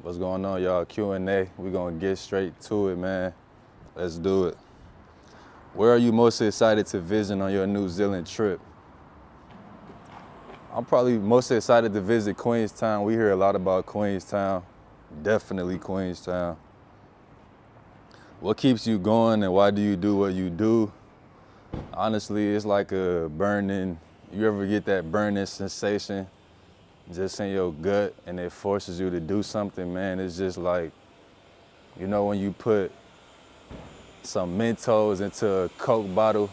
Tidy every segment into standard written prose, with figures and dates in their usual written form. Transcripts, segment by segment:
What's going on, y'all? Q&A. We're gonna get straight to it, man. Let's do it. Where are you most excited to visit on your New Zealand trip? I'm probably most excited to visit Queenstown. We hear a lot about Queenstown. Definitely Queenstown. What keeps you going and why do you do what you do? Honestly, it's like a burning, you ever get that burning sensation just in your gut and it forces you to do something, man? It's just like, you know, when you put some Mentos into a Coke bottle,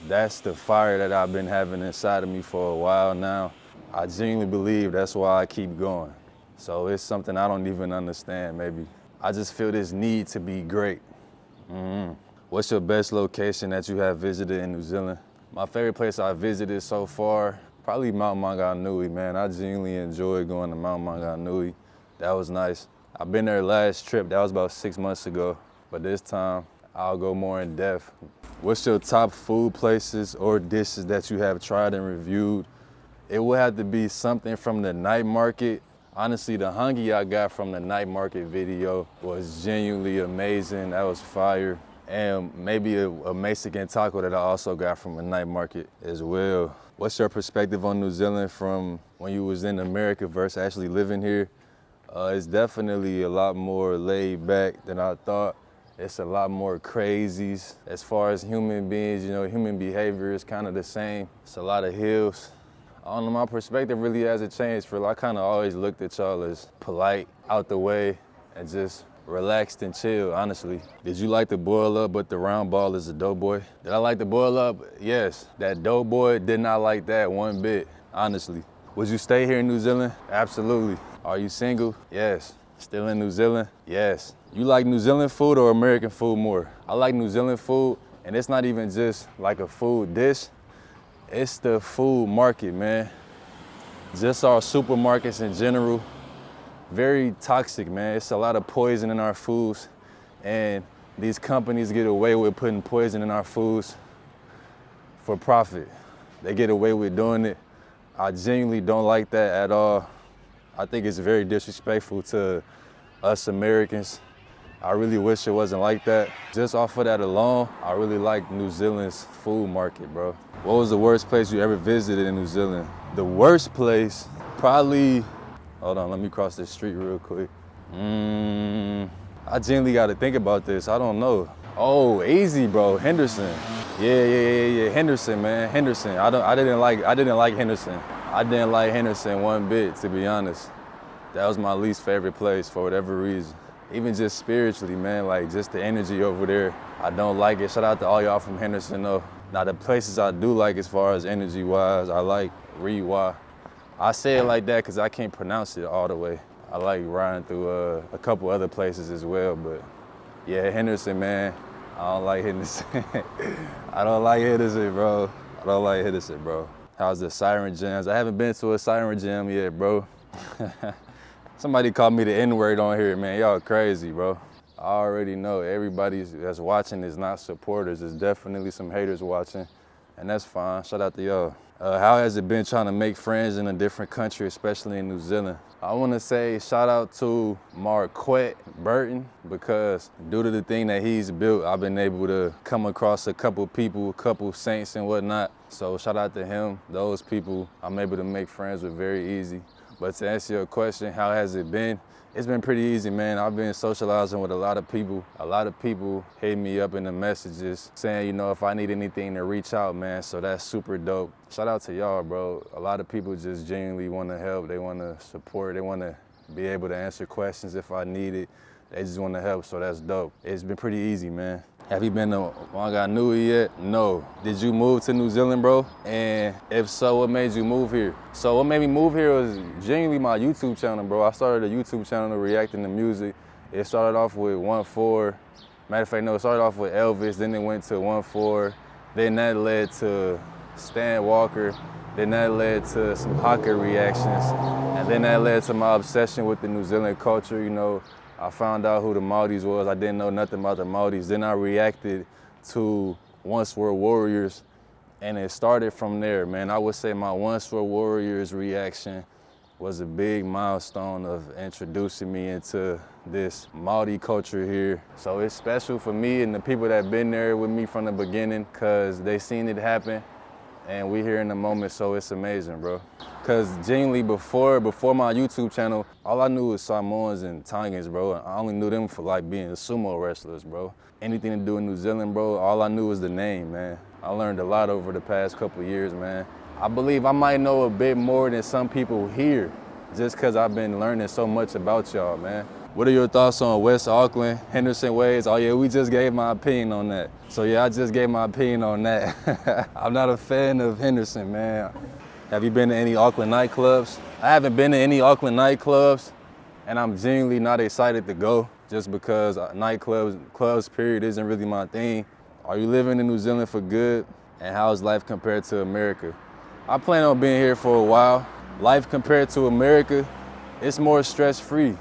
that's the fire that I've been having inside of me for a while now. I genuinely believe that's why I keep going. So it's something I don't even understand, maybe. I just feel this need to be great. What's your best location that you have visited in New Zealand? My favorite place I visited so far, probably Mount Maunganui, man. I genuinely enjoyed going to Mount Maunganui. That was nice. I've been there last trip, that was about 6 months ago. But this time, I'll go more in depth. What's your top food places or dishes that you have tried and reviewed? It would have to be something from the night market. Honestly, the hangi I got from the night market video was genuinely amazing. That was fire. And maybe a Mexican taco that I also got from a night market as well. What's your perspective on New Zealand from when you was in America versus actually living here? It's definitely a lot more laid back than I thought. It's a lot more crazies. As far as human beings, you know, human behavior is kind of the same. It's a lot of hills. I don't know, my perspective really hasn't changed. I kind of always looked at y'all as polite, out the way, and just relaxed and chill, honestly. Did you like the boil up, but the round ball is a doughboy? Did I like the boil up? Yes. That doughboy, did not like that one bit, honestly. Would you stay here in New Zealand? Absolutely. Are you single? Yes. Still in New Zealand? Yes. You like New Zealand food or American food more? I like New Zealand food, and it's not even just like a food dish. It's the food market, man. Just our supermarkets in general, very toxic, man. It's a lot of poison in our foods, and these companies get away with putting poison in our foods for profit. They get away with doing it. I genuinely don't like that at all. I think it's very disrespectful to us Americans. I really wish it wasn't like that. Just off of that alone, I really like New Zealand's food market, bro. What was the worst place you ever visited in New Zealand? The worst place, probably, hold on, let me cross this street real quick. I genuinely gotta think about this, I don't know. Oh, easy, bro, Henderson. Yeah, Henderson, man, Henderson. I didn't like Henderson. I didn't like Henderson one bit, to be honest. That was my least favorite place for whatever reason. Even just spiritually, man, like just the energy over there, I don't like it. Shout out to all y'all from Henderson, though. Now the places I do like as far as energy-wise, I like Rewa. I say it like that because I can't pronounce it all the way. I like riding through a couple other places as well, but yeah, Henderson, man. I don't like Henderson. I don't like Henderson, bro. I don't like Henderson, bro. How's the siren jams? I haven't been to a siren jam yet, bro. Somebody called me the N-word on here, man. Y'all crazy, bro. I already know everybody that's watching is not supporters. There's definitely some haters watching, and that's fine. Shout out to y'all. How has it been trying to make friends in a different country, especially in New Zealand? I want to say shout out to Marquette Burton, because due to the thing that he's built, I've been able to come across a couple people, a couple saints and whatnot. So shout out to him. Those people I'm able to make friends with very easy. But to answer your question, how has it been? It's been pretty easy, man. I've been socializing with a lot of people. A lot of people hit me up in the messages saying, you know, if I need anything to reach out, man. So that's super dope. Shout out to y'all, bro. A lot of people just genuinely want to help. They want to support. They want to be able to answer questions if I need it. They just want to help, so that's dope. It's been pretty easy, man. Have you been to Wanganui yet? No. Did you move to New Zealand, bro? And if so, what made you move here? So what made me move here was genuinely my YouTube channel, bro. I started a YouTube channel reacting to music. It started off with 1-4. Matter of fact, no, it started off with Elvis, then it went to 1-4. Then that led to Stan Walker. Then that led to some Haka reactions. And then that led to my obsession with the New Zealand culture, you know. I found out who the Māoris was. I didn't know nothing about the Māoris. Then I reacted to Once Were Warriors, and it started from there, man. I would say my Once Were Warriors reaction was a big milestone of introducing me into this Māori culture here. So it's special for me and the people that been there with me from the beginning, cause they seen it happen and we here in the moment, so it's amazing, bro. Cause genuinely before my YouTube channel, all I knew was Samoans and Tongans, bro. I only knew them for like being sumo wrestlers, bro. Anything to do in New Zealand, bro, all I knew was the name, man. I learned a lot over the past couple of years, man. I believe I might know a bit more than some people here, just cause I've been learning so much about y'all, man. What are your thoughts on West Auckland, Henderson ways? Oh yeah, we just gave my opinion on that. So yeah, I just gave my opinion on that. I'm not a fan of Henderson, man. Have you been to any Auckland nightclubs? I haven't been to any Auckland nightclubs, and I'm genuinely not excited to go, just because clubs period isn't really my thing. Are you living in New Zealand for good? And how's life compared to America? I plan on being here for a while. Life compared to America, it's more stress-free.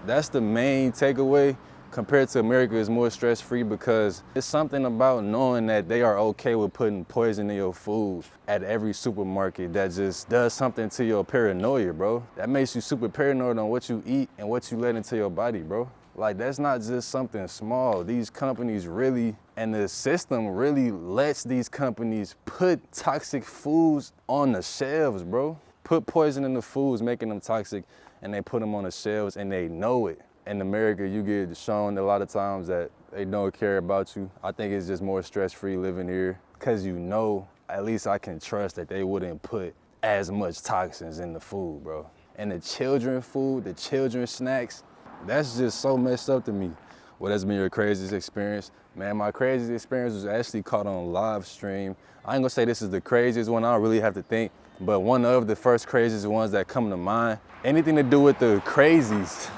That's the main takeaway. Compared to America, it's more stress-free because it's something about knowing that they are okay with putting poison in your food at every supermarket that just does something to your paranoia, bro. That makes you super paranoid on what you eat and what you let into your body, bro. Like, that's not just something small. These companies really, and the system really lets these companies put toxic foods on the shelves, bro. Put poison in the foods, making them toxic, and they put them on the shelves and they know it. In America, you get shown a lot of times that they don't care about you. I think it's just more stress-free living here because you know, at least I can trust that they wouldn't put as much toxins in the food, bro. And the children food, the children snacks, that's just so messed up to me. What has been your craziest experience? Man, my craziest experience was actually caught on live stream. I ain't gonna say this is the craziest one, I don't really have to think, but one of the first craziest ones that come to mind, anything to do with the crazies.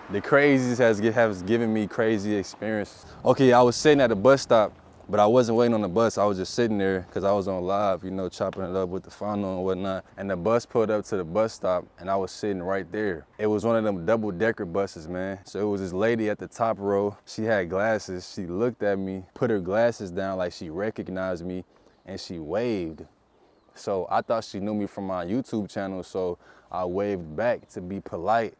The crazies has given me crazy experiences. Okay, I was sitting at a bus stop, but I wasn't waiting on the bus. I was just sitting there because I was on live, you know, chopping it up with the funnel and whatnot. And the bus pulled up to the bus stop and I was sitting right there. It was one of them double-decker buses, man. So it was this lady at the top row. She had glasses. She looked at me, put her glasses down like she recognized me, and she waved. So I thought she knew me from my YouTube channel, so I waved back to be polite.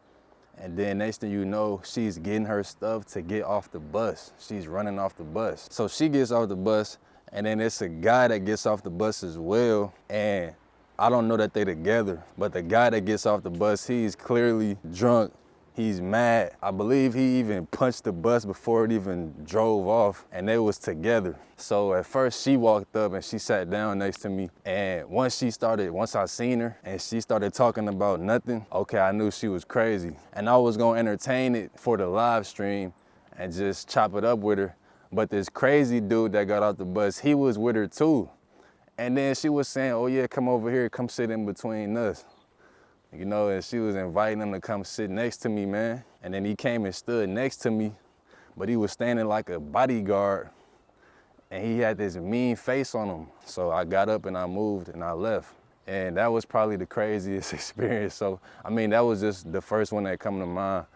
And then next thing you know, she's getting her stuff to get off the bus. She's running off the bus. So she gets off the bus, and then it's a guy that gets off the bus as well. And I don't know that they together, but the guy that gets off the bus, he's clearly drunk. He's mad. I believe he even punched the bus before it even drove off, and they was together. So at first she walked up and she sat down next to me. And once I seen her and she started talking about nothing, okay, I knew she was crazy. And I was gonna entertain it for the live stream and just chop it up with her. But this crazy dude that got off the bus, he was with her too. And then she was saying, oh yeah, come over here, come sit in between us. You know, and she was inviting him to come sit next to me, man. And then he came and stood next to me, but he was standing like a bodyguard, and he had this mean face on him. So I got up and I moved and I left. And that was probably the craziest experience. So, I mean, that was just the first one that come to mind.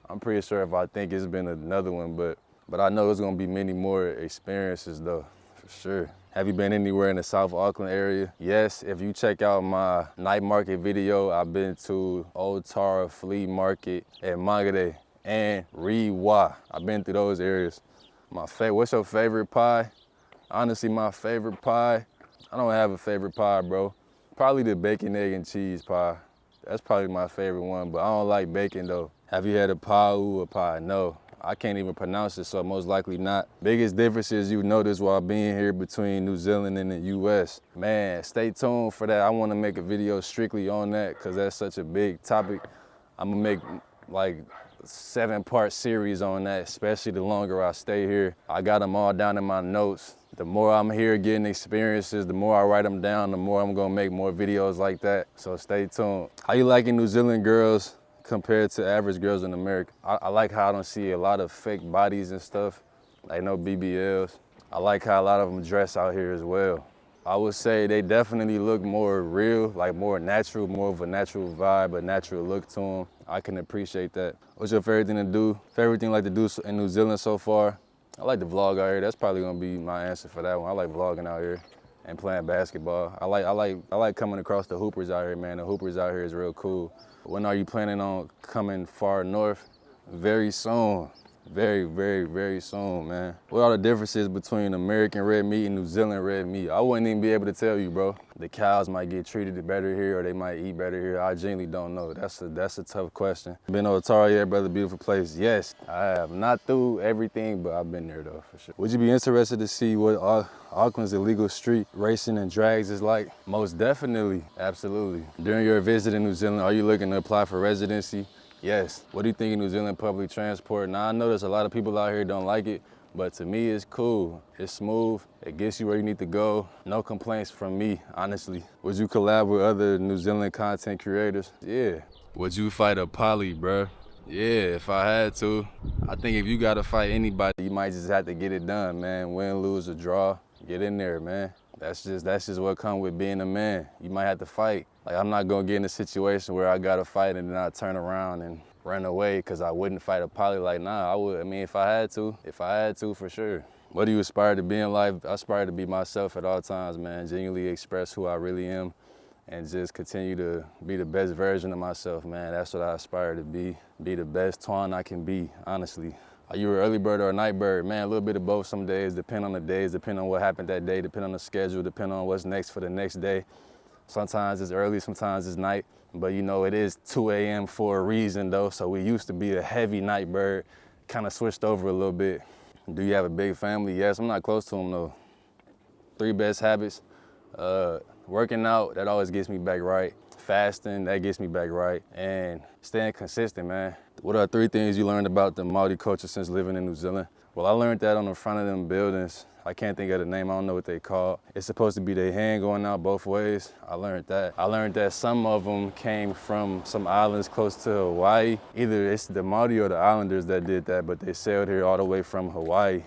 I'm pretty sure if I think it's been another one, but I know there's gonna be many more experiences though, for sure. Have you been anywhere in the South Auckland area? Yes, if you check out my night market video, I've been to Old Tara Flea Market at Mangere and Rewa. I've been through those areas. What's your favorite pie? Honestly, my favorite pie, I don't have a favorite pie, bro. Probably the bacon, egg, and cheese pie. That's probably my favorite one, but I don't like bacon though. Have you had a pie or pie? No. I can't even pronounce it, so most likely not. Biggest differences you notice while being here between New Zealand and the US. Man, stay tuned for that. I wanna make a video strictly on that because that's such a big topic. I'm gonna make like 7-part series on that, especially the longer I stay here. I got them all down in my notes. The more I'm here getting experiences, the more I write them down, the more I'm gonna make more videos like that. So stay tuned. How you liking New Zealand girls compared to average girls in America? I like how I don't see a lot of fake bodies and stuff, like no BBLs. I like how a lot of them dress out here as well. I would say they definitely look more real, like more natural, more of a natural vibe, a natural look to them. I can appreciate that. What's your favorite thing to do? Favorite thing you like to do in New Zealand so far? I like to vlog out here. That's probably gonna be my answer for that one. I like vlogging out here. and playing basketball. I like coming across the hoopers out here, man. The hoopers out here is real cool. When are you planning on coming far north? Very soon. Very, very, very soon, man. What are the differences between American red meat and New Zealand red meat? I wouldn't even be able to tell you, bro. The cows might get treated better here or they might eat better here. I genuinely don't know. That's a tough question. Been to Otara yet, brother? Beautiful place. Yes, I have. Not through everything, but I've been there though, for sure. Would you be interested to see what Auckland's illegal street racing and drags is like? Most definitely, absolutely. During your visit in New Zealand, are you looking to apply for residency? Yes. What do you think of New Zealand public transport? Now, I know there's a lot of people out here don't like it, but to me, it's cool. It's smooth. It gets you where you need to go. No complaints from me, honestly. Would you collab with other New Zealand content creators? Yeah. Would you fight a poly, bruh? Yeah, if I had to. I think if you gotta fight anybody, you might just have to get it done, man. Win, lose, or draw. Get in there, man. That's just what comes with being a man. You might have to fight. Like, I'm not gonna get in a situation where I gotta fight and then I turn around and run away because I wouldn't fight a poly. Like, nah, I would. I mean, if I had to, for sure. What do you aspire to be in life? I aspire to be myself at all times, man. Genuinely express who I really am and just continue to be the best version of myself, man. That's what I aspire to be. Be the best Twan I can be, honestly. Are you an early bird or a night bird? Man, a little bit of both some days, depend on the days, depend on what happened that day, depend on the schedule, depend on what's next for the next day. Sometimes it's early, sometimes it's night, but you know, it is 2 a.m. for a reason though, so we used to be a heavy night bird, kind of switched over a little bit. Do you have a big family? Yes, I'm not close to them though. 3 best habits, working out, that always gets me back right. Fasting, that gets me back right. And staying consistent, man. What are 3 things you learned about the Māori culture since living in New Zealand? Well, I learned that on the front of them buildings. I can't think of the name, I don't know what they call. It's supposed to be their hand going out both ways. I learned that. I learned that some of them came from some islands close to Hawaii. Either it's the Māori or the Islanders that did that, but they sailed here all the way from Hawaii.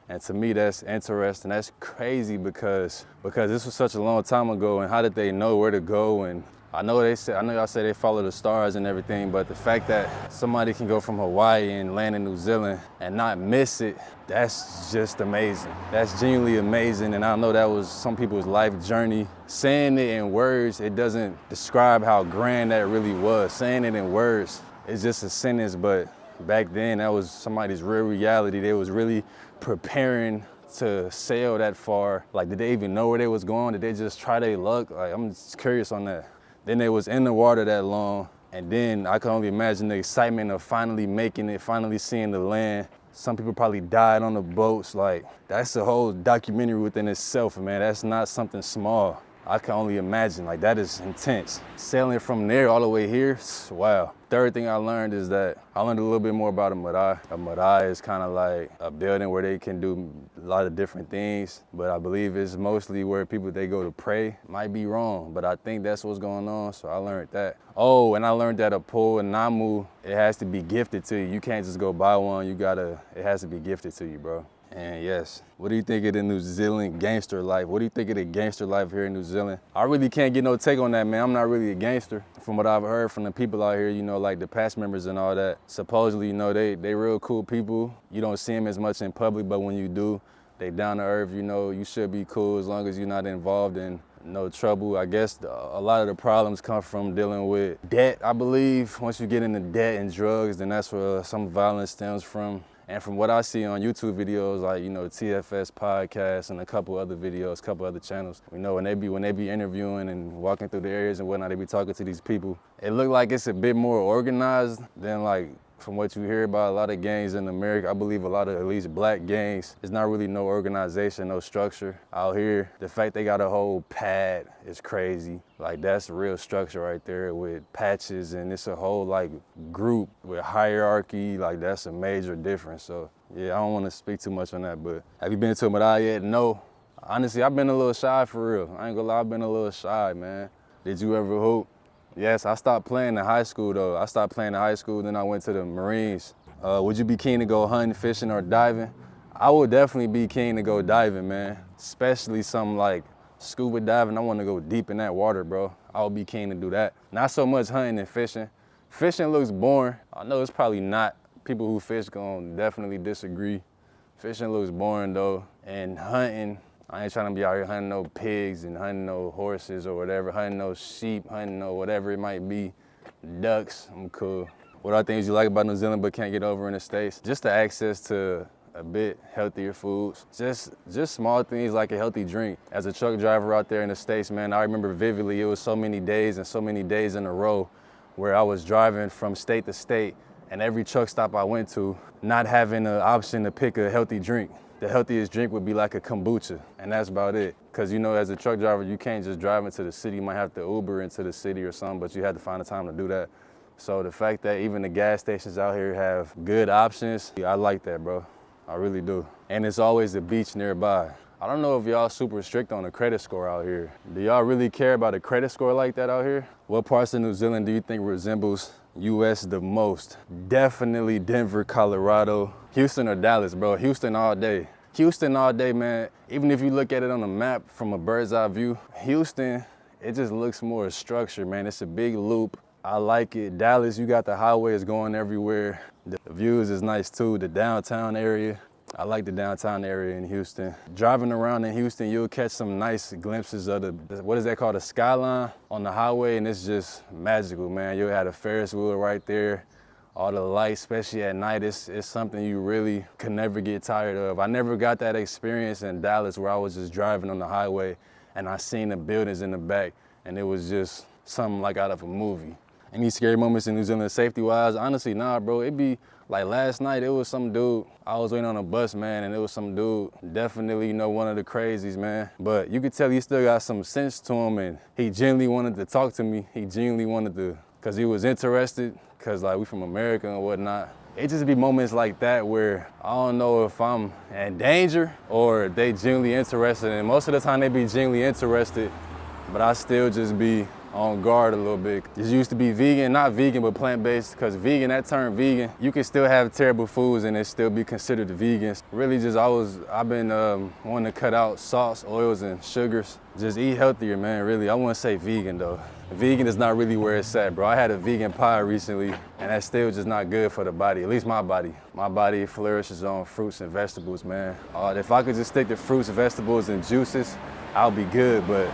And to me, that's interesting. That's crazy because this was such a long time ago, and how did they know where to go? And I know y'all say they follow the stars and everything, but the fact that somebody can go from Hawaii and land in New Zealand and not miss it, that's just amazing. That's genuinely amazing, and I know that was some people's life journey. Saying it in words, it doesn't describe how grand that really was. Saying it in words, it's just a sentence, but back then, that was somebody's real reality. They was really preparing to sail that far. Like, did they even know where they was going? Did they just try their luck? Like, I'm just curious on that. Then they was in the water that long, and then I can only imagine the excitement of finally making it, finally seeing the land. Some people probably died on the boats. Like, that's a whole documentary within itself, man. That's not something small. I can only imagine, like, that is intense. Sailing from there all the way here, wow. Third thing I learned is that I learned a little bit more about a marae. A marae is kind of like a building where they can do a lot of different things, but I believe it's mostly where people, they go to pray. Might be wrong, but I think that's what's going on, so I learned that. Oh, and I learned that a pole and namu, it has to be gifted to you. You can't just go buy one, it has to be gifted to you, bro. And yes, what do you think of the New Zealand gangster life? What do you think of the gangster life here in New Zealand? I really can't get no take on that, man. I'm not really a gangster. From what I've heard from the people out here, you know, like the past members and all that, supposedly, you know, they real cool people. You don't see them as much in public, but when you do, they down to earth, you know, you should be cool as long as you're not involved in no trouble. I guess a lot of the problems come from dealing with debt, I believe. Once you get into debt and drugs, then that's where some violence stems from. And from what I see on YouTube videos, like, you know, TFS podcast and a couple other videos, couple other channels, you know, when they be interviewing and walking through the areas and whatnot, they be talking to these people. It look like it's a bit more organized than, like, from what you hear about a lot of gangs in America. I believe a lot of at least black gangs, there's not really no organization, no structure out here. The fact they got a whole pad is crazy. Like, that's real structure right there with patches, and it's a whole like group with hierarchy. Like, that's a major difference. So yeah, I don't want to speak too much on that, but have you been to a marae yet? No. Honestly, I've been a little shy for real. I ain't gonna lie, I've been a little shy, man. Did you ever hoop? Yes, I stopped playing in high school though. I stopped playing in high school, then I went to the Marines. Would you be keen to go hunting, fishing, or diving? I would definitely be keen to go diving, man. Especially something like scuba diving. I want to go deep in that water, bro. I would be keen to do that. Not so much hunting and fishing. Fishing looks boring. I know it's probably not. People who fish gonna definitely disagree. Fishing looks boring though. And hunting, I ain't trying to be out here hunting no pigs and hunting no horses or whatever, hunting no sheep, hunting no whatever it might be, ducks. I'm cool. What are things you like about New Zealand but can't get over in the States? Just the access to a bit healthier foods. Just small things like a healthy drink. As a truck driver out there in the States, man, I remember vividly, it was so many days and so many days in a row where I was driving from state to state, and every truck stop I went to, not having an option to pick a healthy drink. The healthiest drink would be like a kombucha, and that's about it. Cause you know, as a truck driver, you can't just drive into the city. You might have to Uber into the city or something, but you have to find the time to do that. So the fact that even the gas stations out here have good options, I like that, bro. I really do. And it's always a beach nearby. I don't know if y'all super strict on the credit score out here. Do y'all really care about a credit score like that out here? What parts of New Zealand do you think resembles US the most? Definitely Denver, Colorado, Houston or Dallas, bro. Houston all day. Houston all day, man. Even if you look at it on a map from a bird's eye view, Houston, it just looks more structured, man. It's a big loop. I like it. Dallas, you got the highways going everywhere. The views is nice too. The downtown area. I like the downtown area in Houston. Driving around in Houston, you'll catch some nice glimpses of what is that called, the skyline on the highway, and it's just magical, man. You'll have a Ferris wheel right there. All the lights, especially at night, it's something you really can never get tired of. I never got that experience in Dallas where I was just driving on the highway and I seen the buildings in the back, and it was just something like out of a movie. Any scary moments in New Zealand safety-wise? Honestly, nah, bro. It be like last night, it was some dude. I was waiting on a bus, man, and it was some dude. Definitely, you know, one of the crazies, man. But you could tell he still got some sense to him, and he genuinely wanted to talk to me. He genuinely wanted to, because he was interested, because like we from America and whatnot. It just be moments like that where I don't know if I'm in danger or they genuinely interested. And most of the time they be genuinely interested, but I still just be on guard a little bit. This used to be vegan, not vegan, but plant-based, because vegan, that term vegan, you can still have terrible foods and it still be considered vegans. Really just, I've been wanting to cut out salts, oils, and sugars. Just eat healthier, man, really. I wouldn't say vegan though. Vegan is not really where it's at, bro. I had a vegan pie recently, and that's still just not good for the body, at least my body. My body flourishes on fruits and vegetables, man. If I could just stick to fruits, vegetables, and juices, I'll be good, but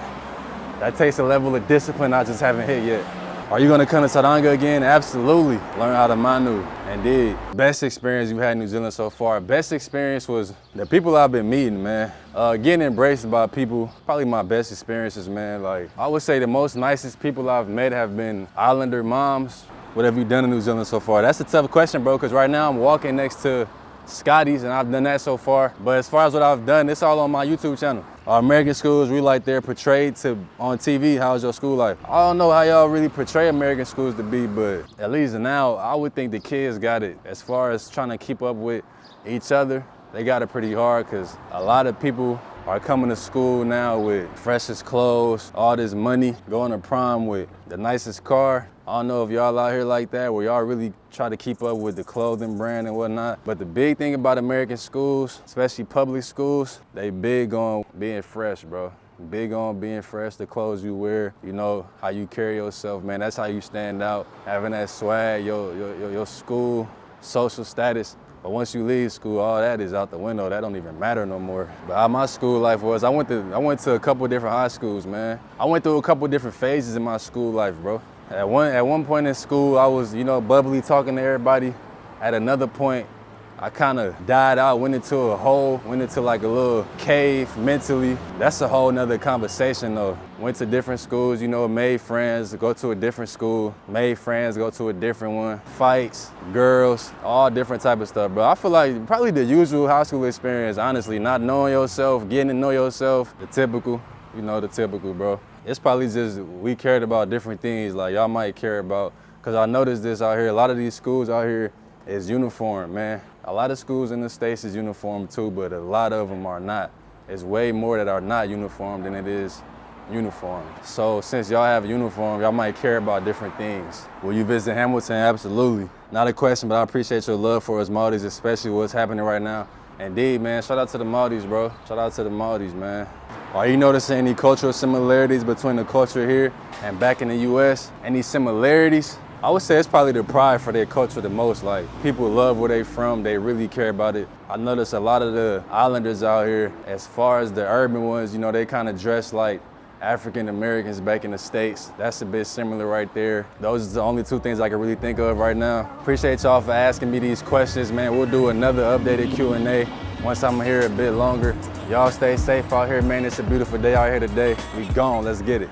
that takes a level of discipline I just haven't hit yet. Are you gonna come to Tauranga again? Absolutely. Learn how to manu. Indeed. Best experience you've had in New Zealand so far? Best experience was the people I've been meeting, man. Getting embraced by people, probably my best experiences, man. Like, I would say the most nicest people I've met have been Islander moms. What have you done in New Zealand so far? That's a tough question, bro, because right now I'm walking next to Scotty's, and I've done that so far. But as far as what I've done, it's all on my YouTube channel. Our American schools, we like they're portrayed on TV. How's your school life? I don't know how y'all really portray American schools to be, but at least now, I would think the kids got it. As far as trying to keep up with each other, they got it pretty hard, because a lot of people are coming to school now with freshest clothes, all this money, going to prom with the nicest car. I don't know if y'all out here like that, where y'all really try to keep up with the clothing brand and whatnot. But the big thing about American schools, especially public schools, they big on being fresh, bro. Big on being fresh, the clothes you wear, you know, how you carry yourself, man. That's how you stand out. Having that swag, your school, social status. But once you leave school, all that is out the window. That don't even matter no more. But how my school life was, I went to a couple different high schools, man. I went through a couple different phases in my school life, bro. At one point in school, I was, you know, bubbly, talking to everybody. At another point, I kind of died out, went into a hole, went into like a little cave mentally. That's a whole nother conversation though. Went to different schools, you know, made friends, go to a different school, made friends, go to a different one. Fights, girls, all different type of stuff, bro. I feel like probably the usual high school experience, honestly, not knowing yourself, getting to know yourself, the typical, you know, the typical, bro. It's probably just we cared about different things like y'all might care about, because I noticed this out here. A lot of these schools out here is uniform, man. A lot of schools in the States is uniform too, but a lot of them are not. It's way more that are not uniform than it is uniform. So since y'all have a uniform, y'all might care about different things. Will you visit Hamilton? Absolutely. Not a question, but I appreciate your love for us Māoris, especially what's happening right now. Indeed, man, shout out to the Māoris, bro. Shout out to the Māoris, man. Are you noticing any cultural similarities between the culture here and back in the US? Any similarities? I would say it's probably the pride for their culture the most. Like, people love where they from, they really care about it. I notice a lot of the islanders out here, as far as the urban ones, you know, they kind of dress like African Americans back in the States. That's a bit similar right there. Those are the only two things I can really think of right now. Appreciate y'all for asking me these questions, man. We'll do another updated Q&A once I'm here a bit longer. Y'all stay safe out here, man. It's a beautiful day out here today. We gone, let's get it.